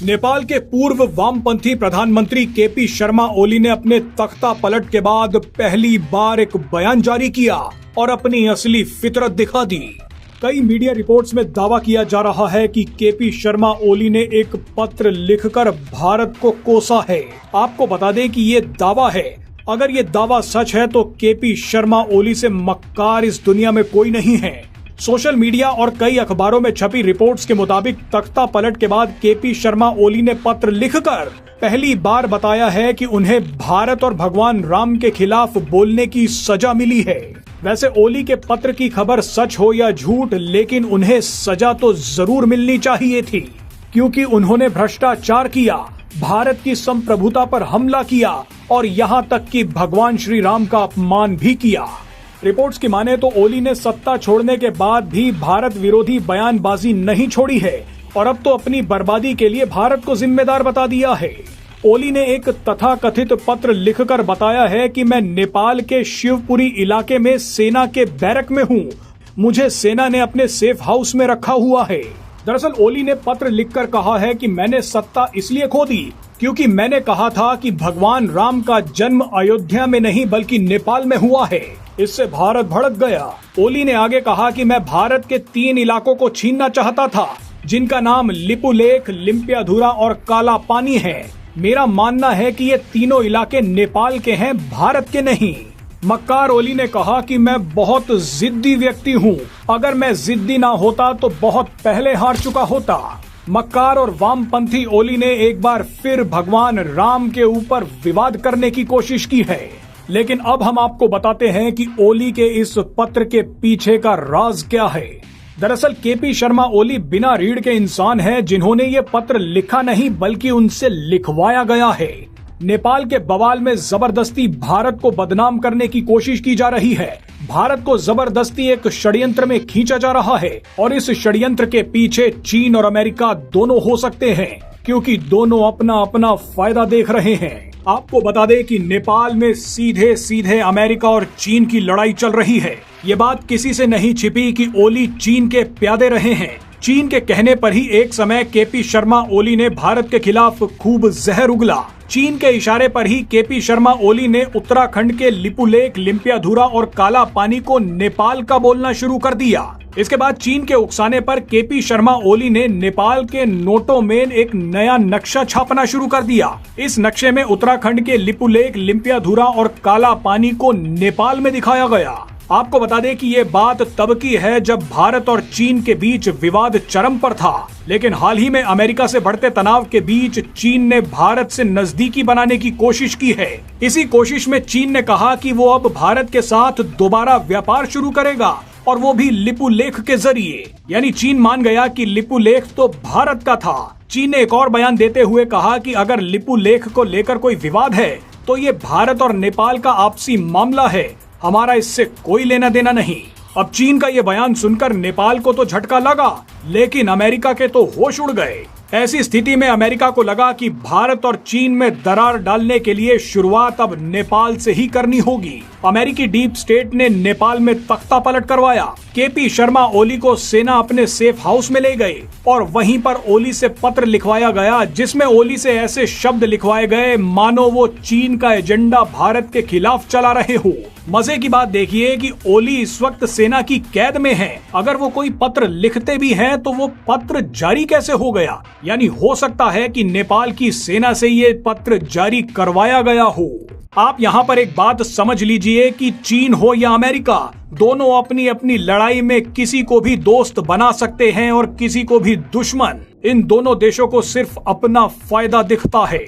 नेपाल के पूर्व वामपंथी प्रधानमंत्री केपी शर्मा ओली ने अपने तख्ता पलट के बाद पहली बार एक बयान जारी किया और अपनी असली फितरत दिखा दी। कई मीडिया रिपोर्ट्स में दावा किया जा रहा है कि केपी शर्मा ओली ने एक पत्र लिखकर भारत को कोसा है। आपको बता दें कि ये दावा है। अगर ये दावा सच है तो केपी शर्मा ओली से मक्कार इस दुनिया में कोई नहीं है। सोशल मीडिया और कई अखबारों में छपी रिपोर्ट्स के मुताबिक तख्ता पलट के बाद केपी शर्मा ओली ने पत्र लिखकर पहली बार बताया है कि उन्हें भारत और भगवान राम के खिलाफ बोलने की सजा मिली है। वैसे ओली के पत्र की खबर सच हो या झूठ, लेकिन उन्हें सजा तो जरूर मिलनी चाहिए थी, क्योंकि उन्होंने भ्रष्टाचार किया, भारत की संप्रभुता पर हमला किया और यहाँ तक कि भगवान श्री राम का अपमान भी किया। रिपोर्ट्स की माने तो ओली ने सत्ता छोड़ने के बाद भी भारत विरोधी बयानबाजी नहीं छोड़ी है और अब तो अपनी बर्बादी के लिए भारत को जिम्मेदार बता दिया है। ओली ने एक तथाकथित पत्र लिखकर बताया है कि मैं नेपाल के शिवपुरी इलाके में सेना के बैरक में हूँ। मुझे सेना ने अपने सेफ हाउस में रखा हुआ है। दरअसल ओली ने पत्र लिखकर कहा है कि मैंने सत्ता इसलिए खो दी क्योंकि मैंने कहा था कि भगवान राम का जन्म अयोध्या में नहीं बल्कि नेपाल में हुआ है। इससे भारत भड़क गया। ओली ने आगे कहा कि मैं भारत के 3 इलाकों को छीनना चाहता था, जिनका नाम लिपुलेख, लिम्पियाधुरा और काला पानी है। मेरा मानना है कि ये तीनों इलाके नेपाल के हैं, भारत के नहीं। मक्कार ओली ने कहा कि मैं बहुत जिद्दी व्यक्ति हूँ। अगर मैं जिद्दी ना होता तो बहुत पहले हार चुका होता। मक्कार और वामपंथी ओली ने एक बार फिर भगवान राम के ऊपर विवाद करने की कोशिश की है। लेकिन अब हम आपको बताते हैं कि ओली के इस पत्र के पीछे का राज क्या है। दरअसल केपी शर्मा ओली बिना रीढ़ के इंसान हैं, जिन्होंने ये पत्र लिखा नहीं बल्कि उनसे लिखवाया गया है। नेपाल के बवाल में जबरदस्ती भारत को बदनाम करने की कोशिश की जा रही है। भारत को जबरदस्ती एक षड्यंत्र में खींचा जा रहा है और इस षड्यंत्र के पीछे चीन और अमेरिका दोनों हो सकते हैं, क्योंकि दोनों अपना अपना फायदा देख रहे हैं। आपको बता दें कि नेपाल में सीधे सीधे अमेरिका और चीन की लड़ाई चल रही है। ये बात किसी से नहीं छिपी कि ओली चीन के प्यादे रहे हैं। चीन के कहने पर ही एक समय केपी शर्मा ओली ने भारत के खिलाफ खूब जहर उगला। चीन के इशारे पर ही केपी शर्मा ओली ने उत्तराखंड के लिपुलेख, लिम्पियाधुरा और काला पानी को नेपाल का बोलना शुरू कर दिया। इसके बाद चीन के उकसाने पर केपी शर्मा ओली ने नेपाल के नोटों में एक नया नक्शा छापना शुरू कर दिया। इस नक्शे में उत्तराखंड के लिपुलेख, लिम्पियाधुरा और काला पानी को नेपाल में दिखाया गया। आपको बता दें कि ये बात तब की है जब भारत और चीन के बीच विवाद चरम पर था, लेकिन हाल ही में अमेरिका से बढ़ते तनाव के बीच चीन ने भारत से नजदीकी बनाने की कोशिश की है। इसी कोशिश में चीन ने कहा कि वो अब भारत के साथ दोबारा व्यापार शुरू करेगा और वो भी लिपुलेख के जरिए। यानी चीन मान गया कि लिपुलेख तो भारत का था। चीन ने एक और बयान देते हुए कहा कि अगर लिपुलेख को लेकर कोई विवाद है तो ये भारत और नेपाल का आपसी मामला है, हमारा इससे कोई लेना देना नहीं। अब चीन का ये बयान सुनकर नेपाल को तो झटका लगा, लेकिन अमेरिका के तो होश उड़ गए। ऐसी स्थिति में अमेरिका को लगा कि भारत और चीन में दरार डालने के लिए शुरुआत अब नेपाल से ही करनी होगी। अमेरिकी डीप स्टेट ने नेपाल में तख्ता पलट करवाया। केपी शर्मा ओली को सेना अपने सेफ हाउस में ले गए और वहीं पर ओली से पत्र लिखवाया गया, जिसमें ओली से ऐसे शब्द लिखवाए गए मानो वो चीन का एजेंडा भारत के खिलाफ चला रहे हो। मजे की बात देखिए कि ओली इस वक्त सेना की कैद में है। अगर वो कोई पत्र लिखते भी हैं तो वो पत्र जारी कैसे हो गया? यानी हो सकता है कि नेपाल की सेना से ये पत्र जारी करवाया गया हो। आप यहाँ पर एक बात समझ लीजिए कि चीन हो या अमेरिका, दोनों अपनी अपनी लड़ाई में किसी को भी दोस्त बना सकते हैं और किसी को भी दुश्मन। इन दोनों देशों को सिर्फ अपना फायदा दिखता है।